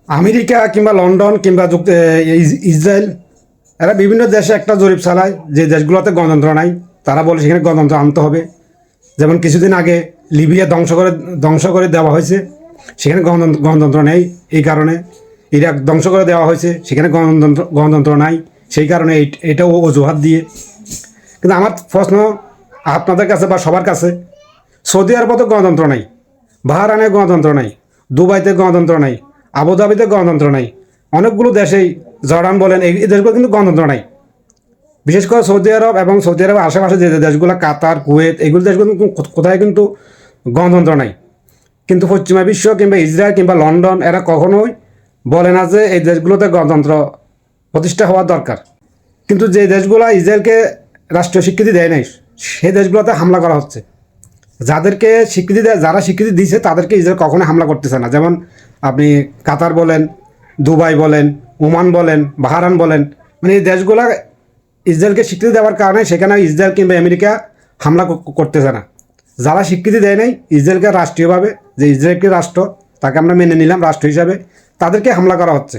America কিংবা London কিংবা Israel এরা বিভিন্ন দেশে একটা জরিপ চালায় যে দেশগুলোতে গণতন্ত্র নাই, তারা বলে সেখানে গণতন্ত্র আনতে হবে। যেমন কিছুদিন আগে লিবিয়া ধ্বংস করে দেওয়া হয়েছে, সেখানে গণতন্ত্র নেই। এই কারণে ইরাক ধ্বংস করে দেওয়া হয়েছে, সেখানে গণতন্ত্র নাই, সেই কারণে এটাও অজুহাত দিয়ে। কিন্তু আমার প্রশ্ন আপনাদের কাছে বা সবার কাছে, সৌদি আরবে গণতন্ত্র নাই, বাহরাইনে গণতন্ত্র নাই, দুবাইতে গণতন্ত্র নাই, আবুধাবিতে গণতন্ত্র নাই, অনেকগুলো দেশেই, জর্ডান বলেন, এই দেশগুলো কিন্তু গণতন্ত্র নাই। বিশেষ করে সৌদি আরব এবং সৌদি আরবের আশেপাশে যে দেশগুলো, কাতার, কুয়েত, এইগুলো দেশগুলো কিন্তু কোথায় কিন্তু গণতন্ত্র নাই। কিন্তু পশ্চিমা বিশ্ব কিংবা ইসরায়েল কিংবা লন্ডন এরা কখনোই বলে না যে এই দেশগুলোতে গণতন্ত্র প্রতিষ্ঠা হওয়া দরকার। কিন্তু যে দেশগুলো ইসরায়েলকে রাষ্ট্রীয় স্বীকৃতি দেয় নাই, সেই দেশগুলোতে হামলা করা হচ্ছে। যাদেরকে স্বীকৃতি দেয়, যারা স্বীকৃতি দিয়েছে তাদেরকে ইসরায়েল কখনোই হামলা করতেছে না। যেমন আপনি কাতার বলেন, দুবাই বলেন, ওমান বলেন, বাহরাইন বলেন, মানে এই দেশগুলো ইসরায়েলকে স্বীকৃতি দেওয়ার কারণে সেখানে ইসরায়েল কিংবা আমেরিকা হামলা করতেছে না। যারা স্বীকৃতি দেয় নাই ইসরায়েলকে রাষ্ট্রীয়ভাবে, যে ইসরায়েলকে রাষ্ট্র, তাকে আমরা মেনে নিলাম রাষ্ট্র হিসাবে, তাদেরকে হামলা করা হচ্ছে।